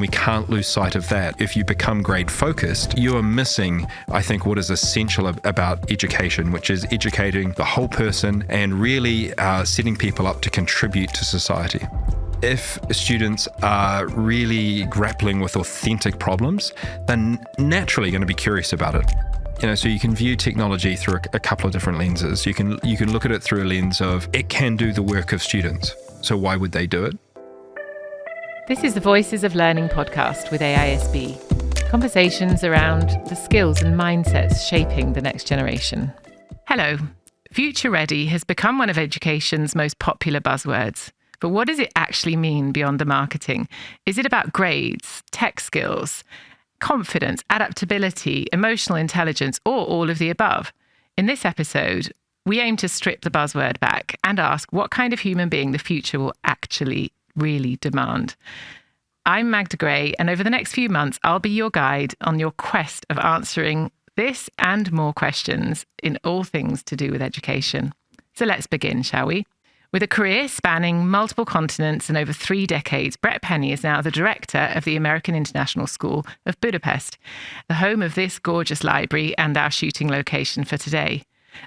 we can't lose sight of that. If you become grade focused, you are missing, I think, what is essential about education, which is educating the whole person and really setting people up to contribute to society. If students are really grappling with authentic problems, they're naturally going to be curious about it. So you can view technology through a couple of different lenses. You can look at it through a lens of it can do the work of students. So why would they do it? This is the Voices of Learning podcast with AISB. Conversations around the skills and mindsets shaping the next generation. Hello. Future ready has become one of education's most popular buzzwords. But what does it actually mean beyond the marketing? Is it about grades, tech skills, confidence, adaptability, emotional intelligence, or all of the above? In this episode, we aim to strip the buzzword back and ask what kind of human being the future will actually really demand. I'm Magdalen Gray, and over the next few months, I'll be your guide on your quest of answering this and more questions in all things to do with education. So let's begin, shall we? With a career spanning multiple continents and over 3 decades, Brett Penny is now the director of the American International School of Budapest, the home of this gorgeous library and our shooting location for today.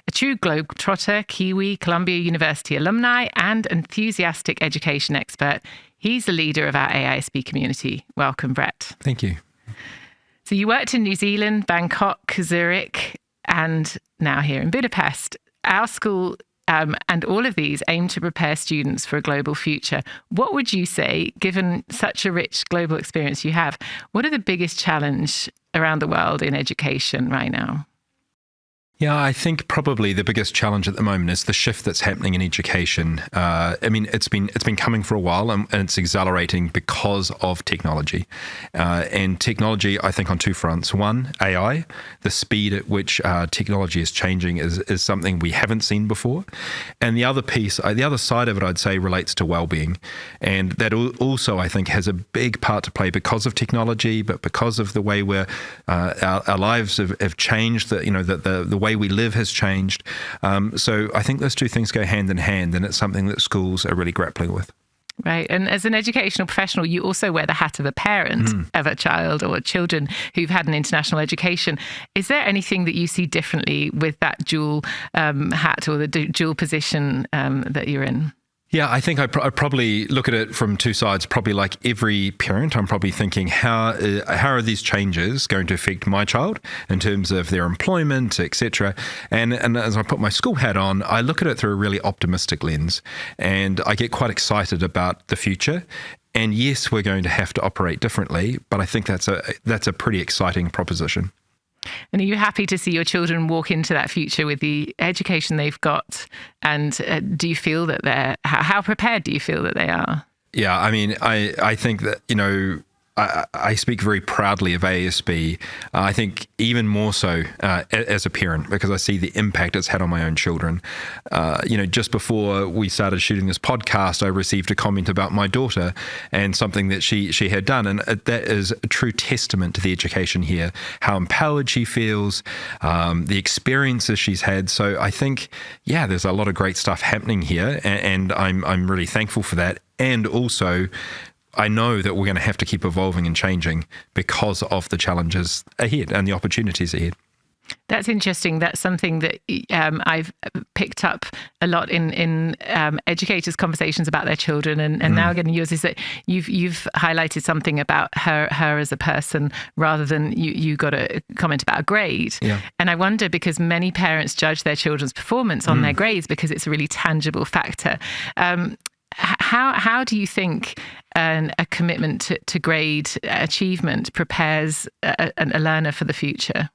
A true globetrotter, Kiwi, Columbia University alumni, and enthusiastic education expert, he's the leader of our AISB community. Welcome, Brett. Thank you. So you worked in New Zealand, Bangkok, Zurich, and now here in Budapest. Our school and all of these aim to prepare students for a global future. What would you say, given such a rich global experience you have, what are the biggest challenges around the world in education right now? Yeah, I think probably the biggest challenge at the moment is the shift that's happening in education. It's been coming for a while, and it's accelerating because of technology. And technology, I think, on 2 fronts. One, AI. The speed at which technology is changing is something we haven't seen before. And the other piece, the other side of it, I'd say, relates to well-being. And that also, I think, has a big part to play because of technology, but because of the way our lives have changed. The way we live has changed. So I think those 2 things go hand in hand, and it's something that schools are really grappling with. Right. And as an educational professional, you also wear the hat of a parent of a child or children who've had an international education. Is there anything that you see differently with that dual hat or the dual position that you're in? Yeah, I think I probably look at it from 2 sides. Probably like every parent, I'm probably thinking, how are these changes going to affect my child in terms of their employment, etc. And as I put my school hat on, I look at it through a really optimistic lens, and I get quite excited about the future. And yes, we're going to have to operate differently, but I think that's a pretty exciting proposition. And are you happy to see your children walk into that future with the education they've got? And do you feel that how prepared do you feel that they are? Yeah, I mean, I think that, I speak very proudly of AISB. I think even more so as a parent, because I see the impact it's had on my own children. Just before we started shooting this podcast, I received a comment about my daughter and something that she had done. And that is a true testament to the education here, how empowered she feels, the experiences she's had. So I think, yeah, there's a lot of great stuff happening here, and I'm really thankful for that. And also, I know that we're going to have to keep evolving and changing because of the challenges ahead and the opportunities ahead. That's interesting. That's something that I've picked up a lot in educators' conversations about their children, and now getting yours, is that you've highlighted something about her as a person rather than you got a comment about a grade. Yeah. And I wonder, because many parents judge their children's performance on their grades because it's a really tangible factor. How do you think a commitment to grade achievement prepares a learner for the future?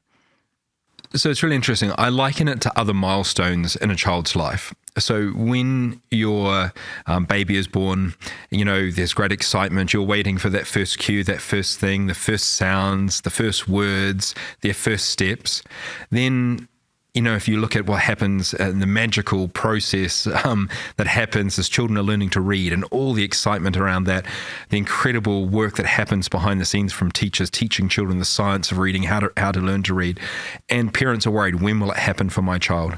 So it's really interesting. I liken it to other milestones in a child's life. So when your baby is born, there's great excitement. You're waiting for that first cue, that first thing, the first sounds, the first words, their first steps. Then if you look at what happens in the magical process that happens as children are learning to read, and all the excitement around that, the incredible work that happens behind the scenes from teachers teaching children the science of reading, how to learn to read, and parents are worried, when will it happen for my child?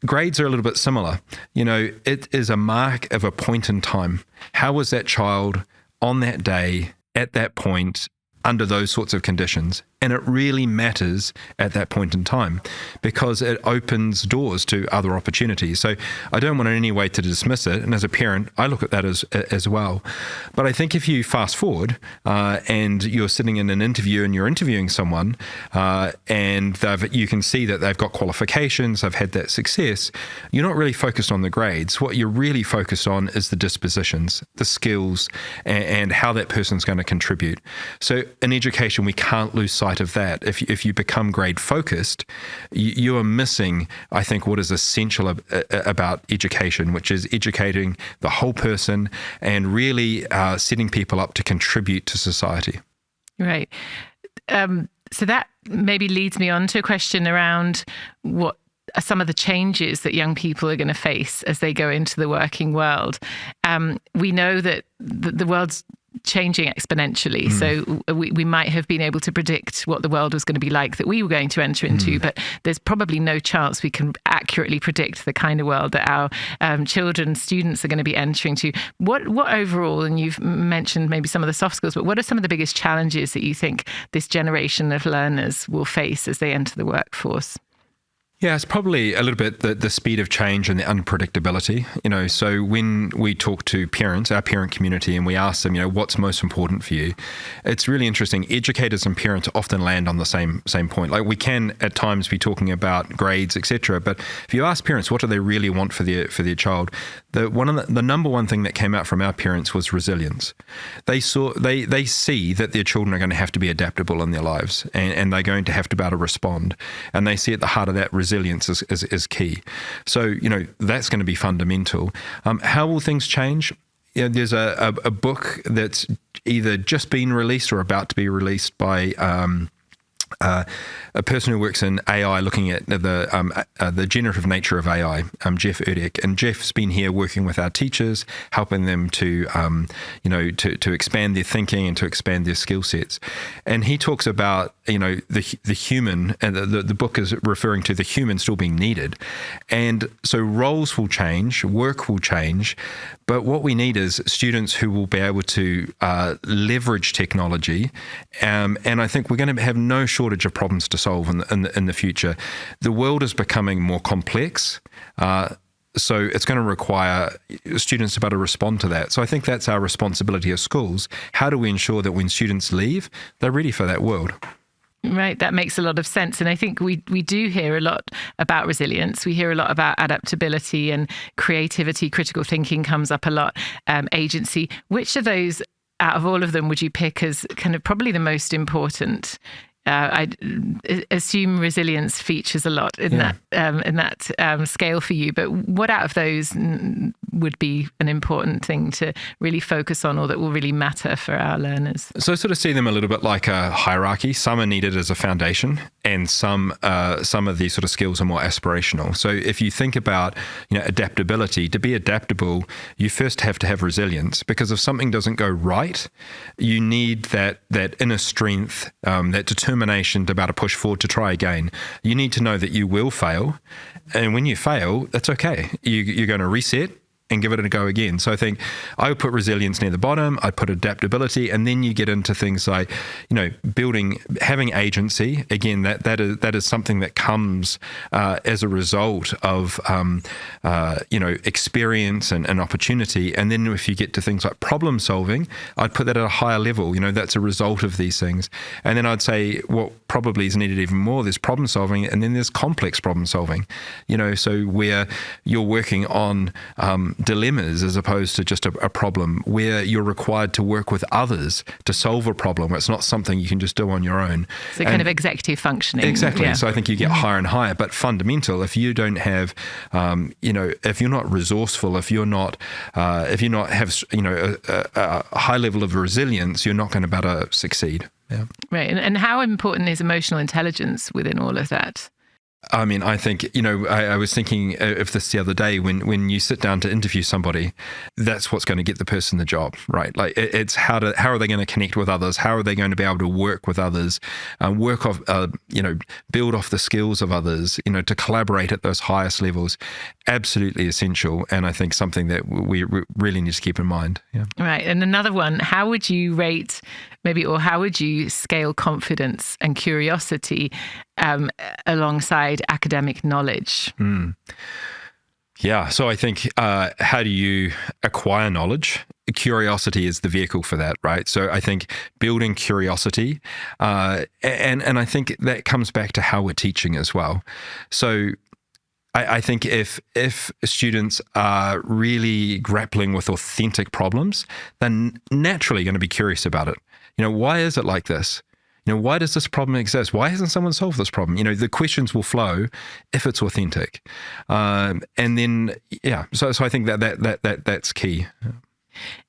Grades are a little bit similar. It is a mark of a point in time. How was that child on that day at that point under those sorts of conditions. And it really matters at that point in time because it opens doors to other opportunities. So I don't want in any way to dismiss it. And as a parent, I look at that as well. But I think if you fast forward and you're sitting in an interview and you're interviewing someone and you can see that they've got qualifications, they've had that success, you're not really focused on the grades. What you're really focused on is the dispositions, the skills, and how that person's going to contribute. So in education, we can't lose sight of that. If you become grade focused, you are missing, I think, what is essential about education, which is educating the whole person and really setting people up to contribute to society. Right. So that maybe leads me on to a question around what are some of the changes that young people are going to face as they go into the working world. We know that the world's changing exponentially. So we might have been able to predict what the world was going to be like that we were going to enter into, but there's probably no chance we can accurately predict the kind of world that our children, students are going to be entering to. What overall, and you've mentioned maybe some of the soft skills, but what are some of the biggest challenges that you think this generation of learners will face as they enter the workforce? Yeah, it's probably a little bit the speed of change and the unpredictability. So when we talk to parents, our parent community, and we ask them, what's most important for you? It's really interesting. Educators and parents often land on the same point. Like we can at times be talking about grades, etc. But if you ask parents, what do they really want for their child? The number one thing that came out from our parents was resilience. They see that their children are going to have to be adaptable in their lives, and they're going to have to be able to respond. And they see at the heart of that resilience is key. So, that's going to be fundamental. How will things change? There's a book that's either just been released or about to be released by a person who works in AI, looking at the generative nature of AI, Jeff Erdek. And Jeff's been here working with our teachers, helping them to to expand their thinking and to expand their skill sets. And he talks about the human, and the book is referring to the human still being needed. And so roles will change, work will change, but what we need is students who will be able to leverage technology. And I think we're going to have no shortage of problems to solve in the future. The world is becoming more complex. So it's going to require students to be able to respond to that. So I think that's our responsibility as schools. How do we ensure that when students leave, they're ready for that world? Right, that makes a lot of sense. And I think we do hear a lot about resilience. We hear a lot about adaptability and creativity. Critical thinking comes up a lot. Agency. Which of those, out of all of them, would you pick as kind of probably the most important? I assume resilience features a lot in that scale for you. But what out of those would be an important thing to really focus on, or that will really matter for our learners? So I sort of see them a little bit like a hierarchy. Some are needed as a foundation, and some of these sort of skills are more aspirational. So if you think about adaptability, to be adaptable, you first have to have resilience, because if something doesn't go right, you need that inner strength, that determination to be able to push forward to try again. You need to know that you will fail, and when you fail, that's okay. You're going to reset and give it a go again. So I think I would put resilience near the bottom. I'd put adaptability, and then you get into things like, having agency. Again, that is something that comes as a result of experience and opportunity. And then if you get to things like problem solving, I'd put that at a higher level. That's a result of these things. And then I'd say what probably is needed even more, there's problem solving, and then there's complex problem solving. So where you're working on dilemmas as opposed to just a problem, where you're required to work with others to solve a problem. It's not something you can just do on your own. So kind of executive functioning. Exactly. Yeah. So I think you get higher and higher, but fundamental, if you don't have, if you're not resourceful, if you not have, a high level of resilience, you're not going to be able to succeed. Yeah. Right. And how important is emotional intelligence within all of that? I mean, I think, I was thinking of this the other day when you sit down to interview somebody, that's what's going to get the person the job, right? Like it's how are they going to connect with others? How are they going to be able to work with others, build off the skills of others, to collaborate at those highest levels? Absolutely essential. And I think something that we really need to keep in mind. Yeah. Right. And another one, how would you rate or how would you scale confidence and curiosity alongside academic knowledge? Yeah. So I think, how do you acquire knowledge? Curiosity is the vehicle for that, right? So I think building curiosity, and I think that comes back to how we're teaching as well. So I think if students are really grappling with authentic problems, they're naturally going to be curious about it. Why is it like this? Why does this problem exist? Why hasn't someone solved this problem? The questions will flow if it's authentic. And then, so I think that's key.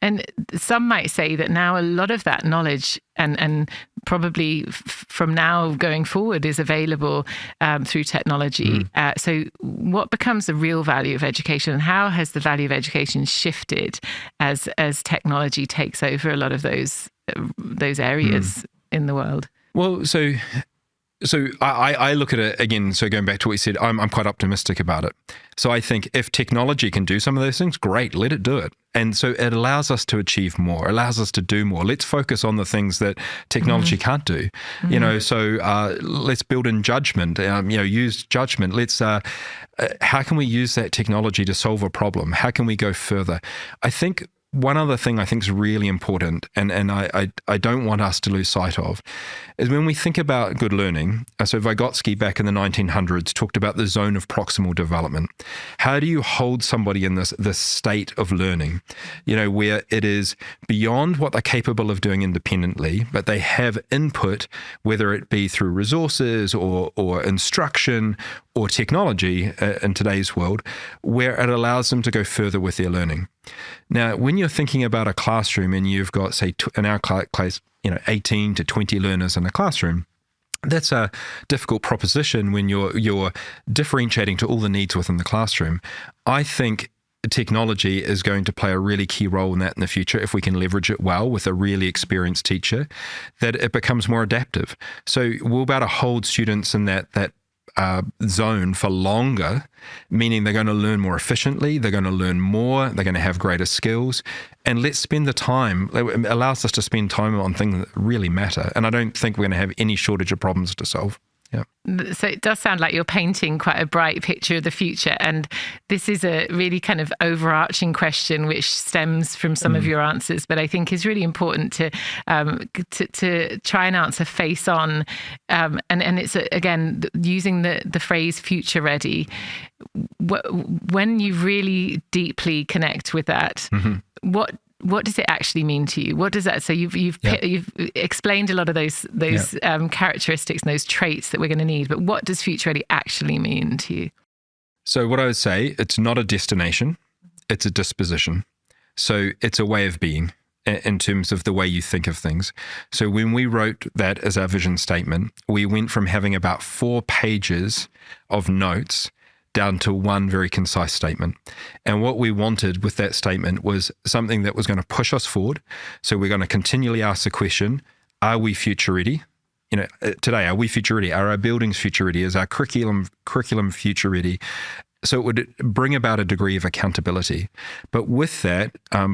And some might say that now a lot of that knowledge and probably from now going forward is available through technology. So what becomes the real value of education, and how has the value of education shifted as technology takes over a lot of those areas in the world? Well, so I look at it again. So going back to what you said, I'm quite optimistic about it. So I think if technology can do some of those things, great, let it do it. And so it allows us to achieve more, allows us to do more. Let's focus on the things that technology can't do. So let's build in judgment, use judgment. Let's, how can we use that technology to solve a problem? How can we go further? I think one other thing I think is really important, and I don't want us to lose sight of, is when we think about good learning. So Vygotsky back in the 1900s talked about the zone of proximal development. How do you hold somebody in this state of learning, where it is beyond what they're capable of doing independently, but they have input, whether it be through resources or instruction or technology in today's world, where it allows them to go further with their learning. Now, when you're thinking about a classroom and you've got, say, in our case, 18 to 20 learners in a classroom, that's a difficult proposition when you're differentiating to all the needs within the classroom. I think technology is going to play a really key role in that in the future if we can leverage it well with a really experienced teacher, that it becomes more adaptive. So we'll be able to hold students in that zone for longer, meaning they're going to learn more efficiently, they're going to learn more, they're going to have greater skills. And let's spend the time, it allows us to spend time on things that really matter. And I don't think we're going to have any shortage of problems to solve. Yeah. So it does sound like you're painting quite a bright picture of the future. And this is a really kind of overarching question which stems from some of your answers, but I think is really important to try and answer face on. And it's, again, using the phrase future ready. When you really deeply connect with that, what does it actually mean to you? What does that? So you've explained a lot of those characteristics and those traits that we're going to need. But what does future ready actually mean to you? So what I would say, it's not a destination, it's a disposition. So it's a way of being in terms of the way you think of things. So when we wrote that as our vision statement, we went from having about 4 pages of notes down to one very concise statement. And what we wanted with that statement was something that was going to push us forward. So we're going to continually ask the question, are we future ready? Today, are we future ready? Are our buildings future ready? Is our curriculum future ready? So it would bring about a degree of accountability. But with that,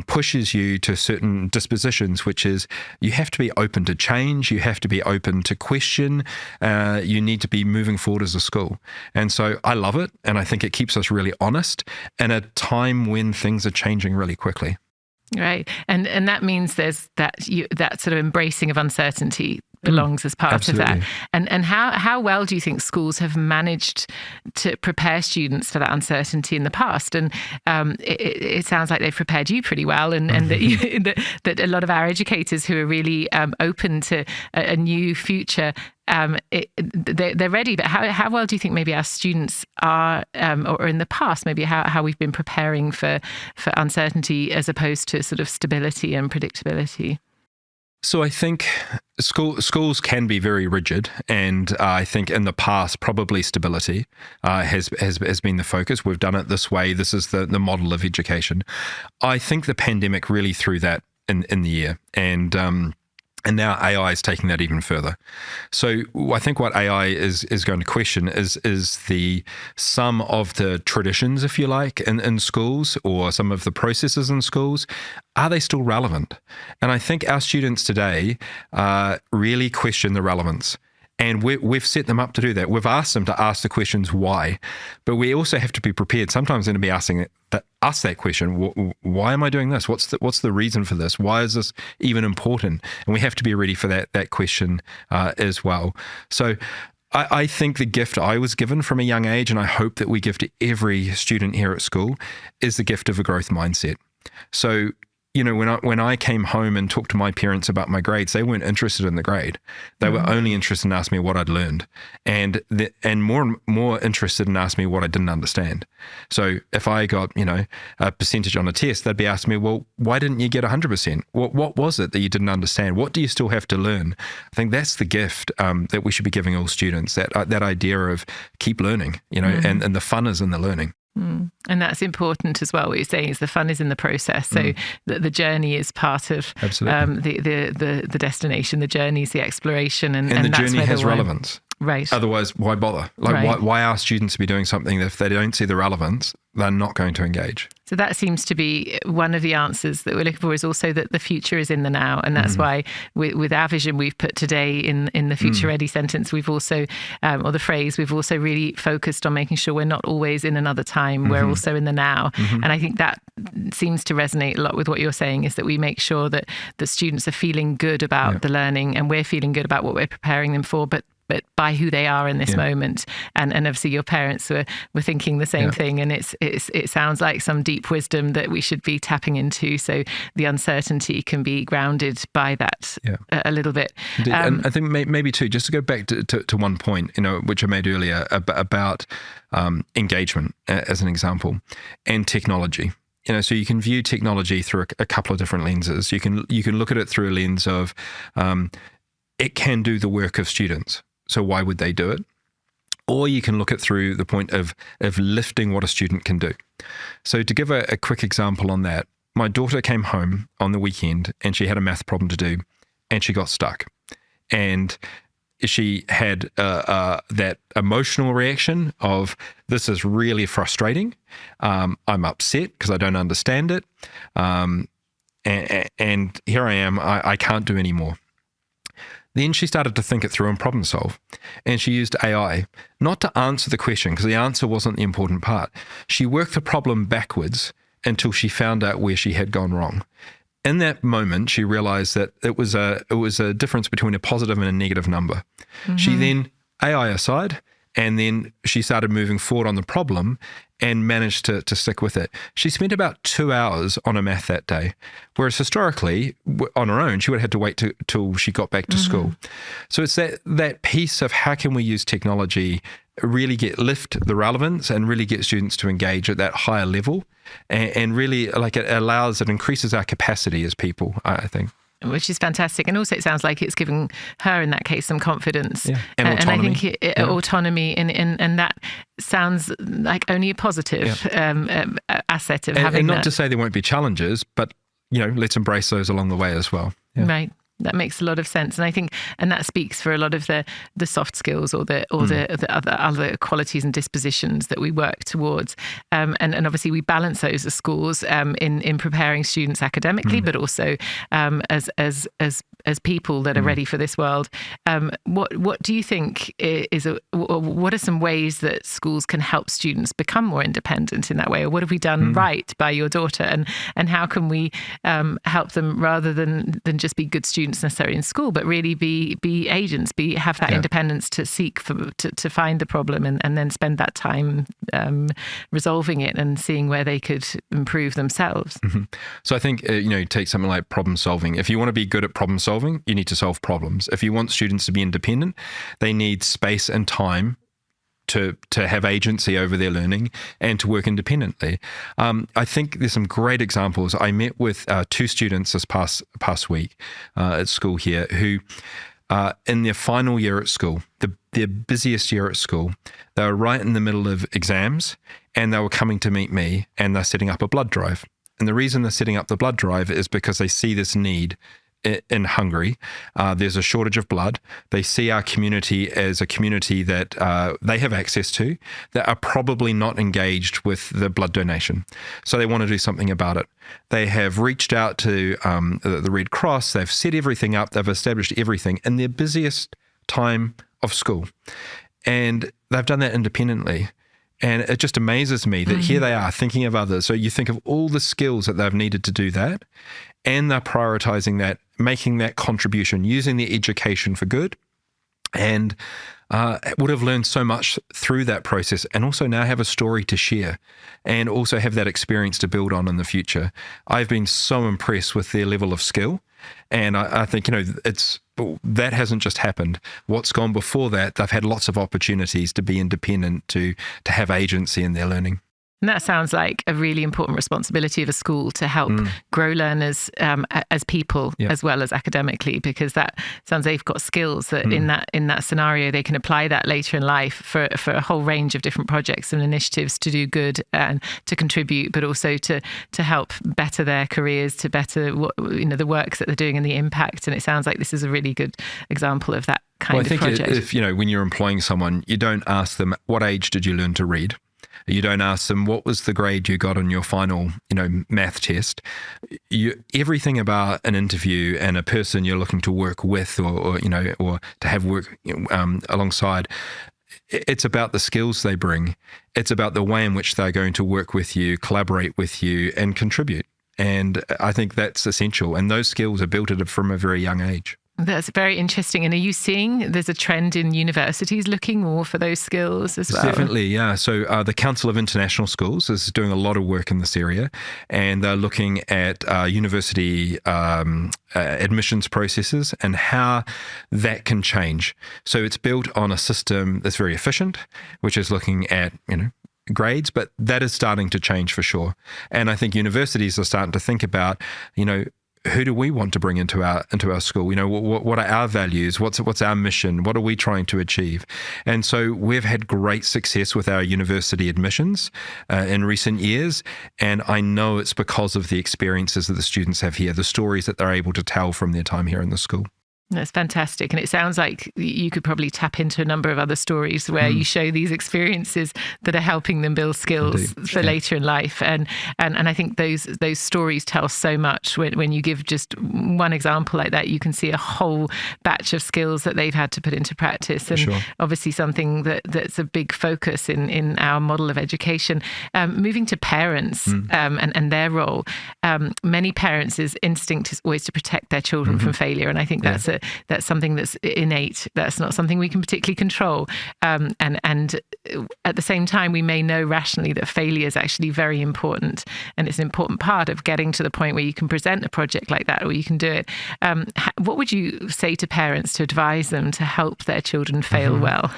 pushes you to certain dispositions, which is you have to be open to change. You have to be open to question. You need to be moving forward as a school. And so I love it. And I think it keeps us really honest in a time when things are changing really quickly. Right. And that means there's that sort of embracing of uncertainty belongs as part of that. And how well do you think schools have managed to prepare students for that uncertainty in the past? And it sounds like they've prepared you pretty well, and that a lot of our educators who are really open to a new future, they're ready. But how well do you think maybe our students are, or in the past, maybe how we've been preparing for uncertainty as opposed to sort of stability and predictability? So I think schools can be very rigid, and I think in the past probably stability has been the focus. We've done it this way. This is the model of education. I think the pandemic really threw that in the air, and now AI is taking that even further. So I think what AI is going to question is the sum of the traditions, if you like, in schools, or some of the processes in schools. Are they still relevant? And I think our students today really question the relevance. And we've set them up to do that. We've asked them to ask the questions why, but we also have to be prepared. Sometimes they're going to be asking us that question: why am I doing this? What's the reason for this? Why is this even important? And we have to be ready for that question as well. So I think the gift I was given from a young age, and I hope that we give to every student here at school, is the gift of a growth mindset. So, when I came home and talked to my parents about my grades, they weren't interested in the grade. They were only interested in asking me what I'd learned, and more interested in asking me what I didn't understand. So if I got a percentage on a test, they'd be asking me, well, why didn't you get 100%? What was it that you didn't understand? What do you still have to learn? I think that's the gift that we should be giving all students. That idea of keep learning, and the fun is in the learning. And that's important as well. What you're saying is the fun is in the process. So the journey is part of the destination. The journey is the exploration, and the that's journey where has relevance. Right. Otherwise, why bother? Why ask students to be doing something that if they don't see the relevance, they're not going to engage? So that seems to be one of the answers that we're looking for, is also that the future is in the now. And that's why with our vision we've put today in the future ready sentence, we've also, or the phrase, we've also really focused on making sure we're not always in another time, we're also in the now. And I think that seems to resonate a lot with what you're saying, is that we make sure that the students are feeling good about the learning, and we're feeling good about what we're preparing them for, but by who they are in this moment. And obviously your parents were thinking the same thing, and it sounds like some deep wisdom that we should be tapping into, so the uncertainty can be grounded by that a little bit. And I think maybe too, just to go back to one point, which I made earlier about engagement as an example, and technology. So you can view technology through a couple of different lenses. You can look at it through a lens of it can do the work of students, so why would they do it? Or you can look at through the point of lifting what a student can do. So to give a quick example on that, my daughter came home on the weekend and she had a math problem to do, and she got stuck. And she had that emotional reaction of, this is really frustrating. I'm upset because I don't understand it. And here I am, I can't do any more. Then she started to think it through and problem solve. And she used AI, not to answer the question, because the answer wasn't the important part. She worked the problem backwards until she found out where she had gone wrong. In that moment, she realized that it was a difference between a positive and a negative number. She then, AI aside, and then she started moving forward on the problem and managed to stick with it. She spent about 2 hours on a math that day, whereas historically, on her own, she would have had to wait till she got back to school. So it's that piece of how can we use technology, really lift the relevance and really get students to engage at that higher level, and really, it increases our capacity as people, I think. Which is fantastic. And also it sounds like it's giving her, in that case, some confidence. And autonomy. And I think autonomy, and that sounds like only a positive asset of having that. And not to say there won't be challenges, but, let's embrace those along the way as well. Yeah. Right. That makes a lot of sense. And I think, and that speaks for a lot of the soft skills or the other qualities and dispositions that we work towards. And obviously we balance those as schools in preparing students academically, but also as people that are ready for this world. What do you think what are some ways that schools can help students become more independent in that way? Or what have we done right by your daughter? And how can we help them, rather than just be good students necessarily in school, but really be agents, have that independence to seek to find the problem and then spend that time resolving it and seeing where they could improve themselves. So I think, take something like problem solving. If you want to be good at problem solving, you need to solve problems. If you want students to be independent, they need space and time to have agency over their learning and to work independently. I think there's some great examples. I met with 2 students this past week at school here who, in their final year at school, their busiest year at school, they were right in the middle of exams, and they were coming to meet me, and they're setting up a blood drive. And the reason they're setting up the blood drive is because they see this need in Hungary. There's a shortage of blood. They see our community as a community that they have access to that are probably not engaged with the blood donation. So they want to do something about it. They have reached out to the Red Cross. They've set everything up. They've established everything in their busiest time of school. And they've done that independently. And it just amazes me that here they are thinking of others. So you think of all the skills that they've needed to do that, and they're prioritizing that, making that contribution, using their education for good, and would have learned so much through that process, and also now have a story to share and also have that experience to build on in the future. I've been so impressed with their level of skill, and I think, that hasn't just happened. What's gone before that, they've had lots of opportunities to be independent, to have agency in their learning. And that sounds like a really important responsibility of a school to help grow learners as people as well as academically, because that sounds they've got skills that in that scenario they can apply that later in life for a whole range of different projects and initiatives to do good and to contribute, but also to help better their careers, to better the works that they're doing and the impact. And it sounds like this is a really good example of that kind of project. I think if when you're employing someone, you don't ask them, what age did you learn to read? You don't ask them, what was the grade you got on your final, math test? Everything about an interview and a person you're looking to work with or to have work alongside, it's about the skills they bring. It's about the way in which they're going to work with you, collaborate with you, and contribute. And I think that's essential. And those skills are built from a very young age. That's very interesting. And are you seeing there's a trend in universities looking more for those skills as well? Definitely, yeah. So the Council of International Schools is doing a lot of work in this area, and they're looking at university admissions processes and how that can change. So it's built on a system that's very efficient, which is looking at, grades, but that is starting to change for sure. And I think universities are starting to think about, who do we want to bring into our school? What are our values? What's our mission? What are we trying to achieve? And so we've had great success with our university admissions in recent years. And I know it's because of the experiences that the students have here, the stories that they're able to tell from their time here in the school. That's fantastic. And it sounds like you could probably tap into a number of other stories where you show these experiences that are helping them build skills for later in life. And I think those stories tell so much. When you give just one example like that, you can see a whole batch of skills that they've had to put into practice. And obviously something that's a big focus in our model of education. Moving to parents and their role, many parents' instinct is always to protect their children from failure. And I think that's something that's innate. That's not something we can particularly control. And at the same time, we may know rationally that failure is actually very important. And it's an important part of getting to the point where you can present a project like that, or you can do it. What would you say to parents to advise them to help their children fail well?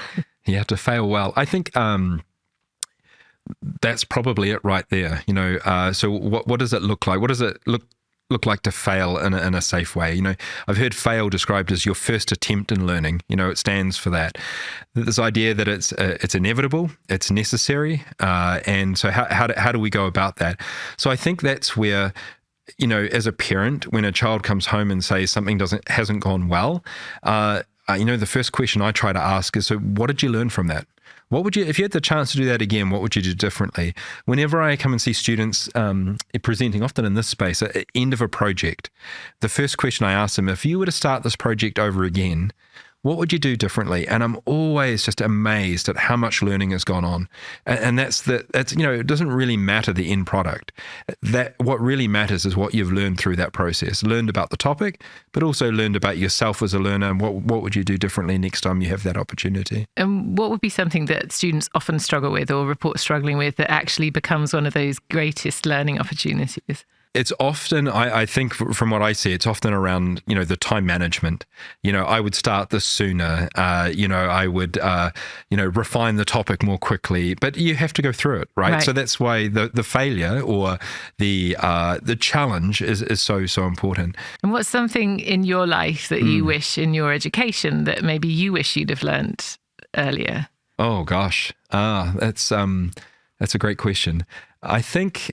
Yeah, to fail well. I think that's probably it right there. So what does it look like? What does it look like to fail in a safe way? I've heard fail described as your first attempt in learning. It stands for that. This idea that it's inevitable, it's necessary, and so how do we go about that? So I think that's where, as a parent, when a child comes home and says something hasn't gone well, the first question I try to ask is, so what did you learn from that? What would you, if you had the chance to do that again, what would you do differently? Whenever I come and see students presenting, often in this space, at the end of a project, the first question I ask them, if you were to start this project over again, what would you do differently? And I'm always just amazed at how much learning has gone on. And that's it doesn't really matter the end product. What really matters is what you've learned through that process. Learned about the topic, but also learned about yourself as a learner, and what would you do differently next time you have that opportunity? And what would be something that students often struggle with or report struggling with that actually becomes one of those greatest learning opportunities? It's often, I think from what I see, it's often around, the time management. I would start this sooner. I would, refine the topic more quickly, but you have to go through it, right? So that's why the failure or the challenge is so important. And what's something in your life that you wish in your education that maybe you wish you'd have learned earlier? Oh gosh, that's a great question. I think.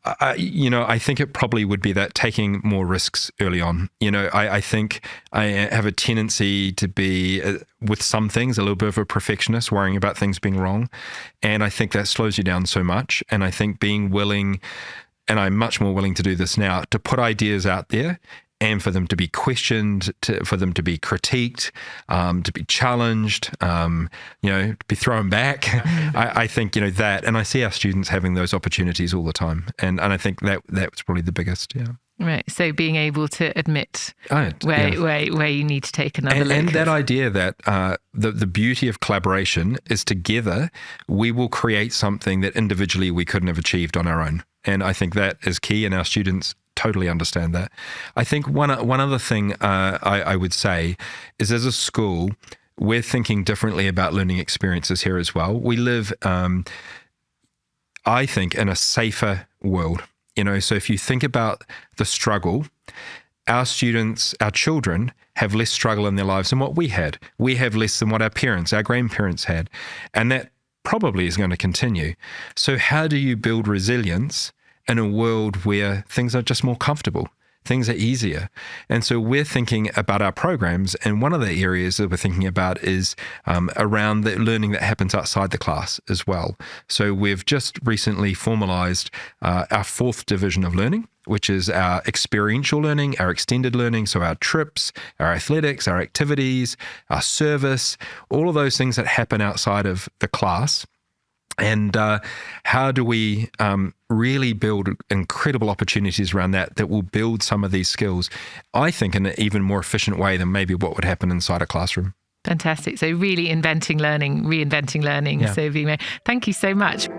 I think it probably would be that taking more risks early on. I think I have a tendency to be, with some things, a little bit of a perfectionist, worrying about things being wrong. And I think that slows you down so much. And I think being willing, and I'm much more willing to do this now, to put ideas out there and for them to be questioned, for them to be critiqued, to be challenged, to be thrown back. I think, that, and I see our students having those opportunities all the time. And I think that's probably the biggest, yeah. Right. So being able to admit where you need to take another look. And that idea that the beauty of collaboration is together, we will create something that individually we couldn't have achieved on our own. And I think that is key, and our students totally understand that. I think one other thing I would say is, as a school, we're thinking differently about learning experiences here as well. We live, I think, in a safer world. So if you think about the struggle, our students, our children have less struggle in their lives than what we had. We have less than what our parents, our grandparents had. And that probably is going to continue. So how do you build resilience in a world where things are just more comfortable, things are easier? And so we're thinking about our programs, and one of the areas that we're thinking about is around the learning that happens outside the class as well. So we've just recently formalized our 4th division of learning, which is our experiential learning, our extended learning, so our trips, our athletics, our activities, our service, all of those things that happen outside of the class. And how do we really build incredible opportunities around that will build some of these skills, I think, in an even more efficient way than maybe what would happen inside a classroom. Fantastic. So really reinventing learning. Yeah. So thank you so much.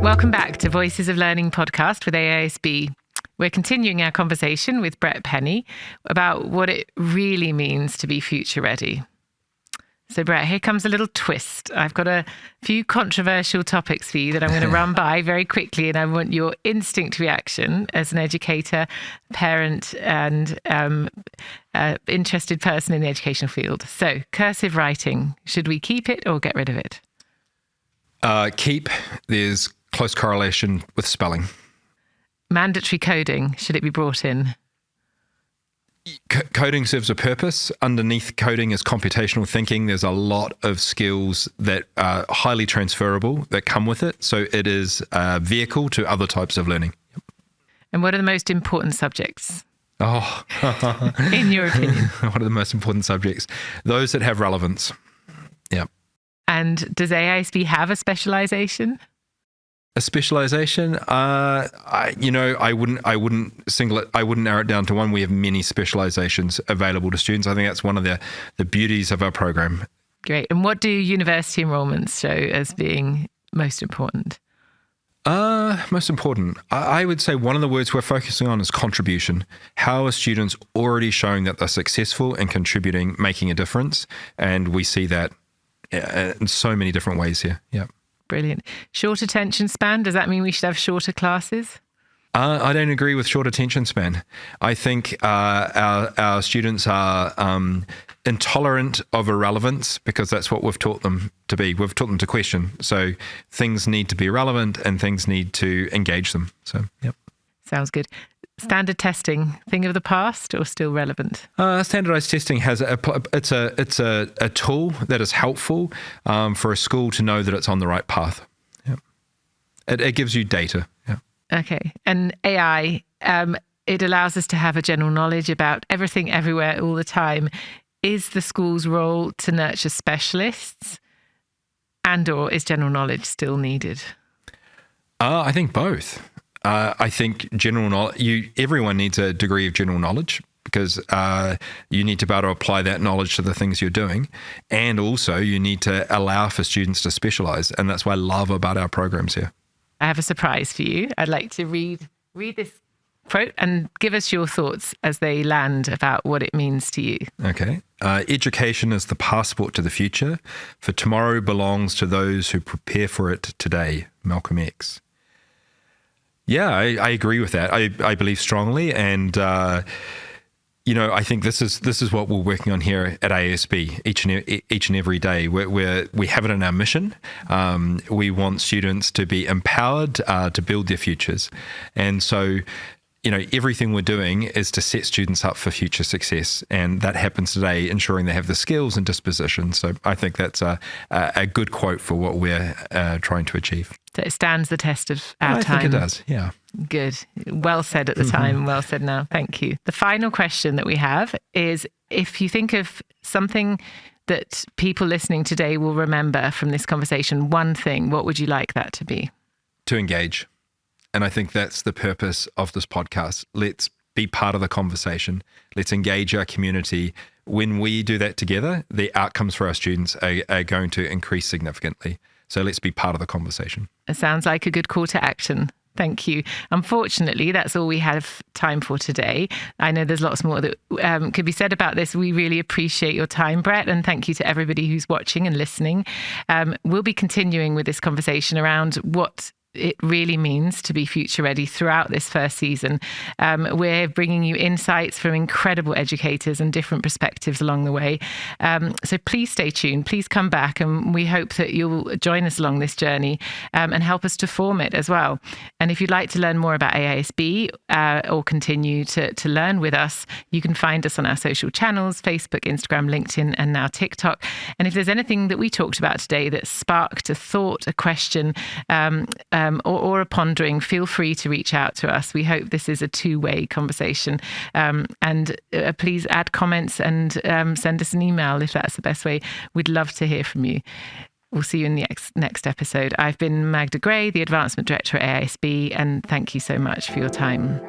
Welcome back to Voices of Learning podcast with AISB. We're continuing our conversation with Brett Penny about what it really means to be future ready. So Brett, here comes a little twist. I've got a few controversial topics for you that I'm going to run by very quickly, and I want your instinct reaction as an educator, parent, and interested person in the educational field. So, cursive writing, should we keep it or get rid of it? Keep. There's close correlation with spelling. Mandatory coding, should it be brought in? Coding serves a purpose. Underneath coding is computational thinking. There's a lot of skills that are highly transferable that come with it. So it is a vehicle to other types of learning. And what are the most important subjects? Oh, in your opinion? What are the most important subjects? Those that have relevance. Yeah. And does AISB have a specialization? A specialization? I wouldn't single it. I wouldn't narrow it down to one. We have many specializations available to students. I think that's one of the beauties of our program. Great. And what do university enrollments show as being most important? Most important. I would say one of the words we're focusing on is contribution. How are students already showing that they're successful and contributing, making a difference? And we see that in so many different ways here. Yeah. Brilliant. Short attention span, does that mean we should have shorter classes? I don't agree with short attention span. I think our students are intolerant of irrelevance because that's what we've taught them to be. We've taught them to question. So things need to be relevant and things need to engage them. So, yep. Sounds good. Standard testing, thing of the past or still relevant? Standardized testing has it's a tool that is helpful for a school to know that it's on the right path. Yeah. It gives you data. Yeah. Okay. And AI, it allows us to have a general knowledge about everything, everywhere, all the time. Is the school's role to nurture specialists, and/or is general knowledge still needed? I think both. I think general knowledge. Everyone needs a degree of general knowledge because you need to be able to apply that knowledge to the things you're doing. And also you need to allow for students to specialize. And that's what I love about our programs here. I have a surprise for you. I'd like to read this quote and give us your thoughts as they land about what it means to you. Okay. Education is the passport to the future, for tomorrow belongs to those who prepare for it today. Malcolm X. Yeah, I agree with that. I believe strongly, and I think this is what we're working on here at AISB each and every day. We have it in our mission. We want students to be empowered to build their futures, and so everything we're doing is to set students up for future success, and that happens today, ensuring they have the skills and disposition. So I think that's a good quote for what we're trying to achieve. So it stands the test of our time. I think it does, yeah. Good. Well said at the time, well said now. Thank you. The final question that we have is, if you think of something that people listening today will remember from this conversation, one thing, what would you like that to be? To engage. And I think that's the purpose of this podcast. Let's be part of the conversation. Let's engage our community. When we do that together, the outcomes for our students are going to increase significantly. So let's be part of the conversation. It sounds like a good call to action. Thank you. Unfortunately, that's all we have time for today. I know there's lots more that could be said about this. We really appreciate your time, Brett, and thank you to everybody who's watching and listening. We'll be continuing with this conversation around what it really means to be future ready throughout this first season. We're bringing you insights from incredible educators and different perspectives along the way. So please stay tuned. Please come back, and we hope that you'll join us along this journey and help us to form it as well. And if you'd like to learn more about AISB or continue to learn with us, you can find us on our social channels, Facebook, Instagram, LinkedIn, and now TikTok. And if there's anything that we talked about today that sparked a thought, a question, or a pondering, feel free to reach out to us. We hope this is a two-way conversation. And please add comments and send us an email if that's the best way. We'd love to hear from you. We'll see you in the next episode. I've been Magda Gray, the Advancement Director at AISB, and thank you so much for your time.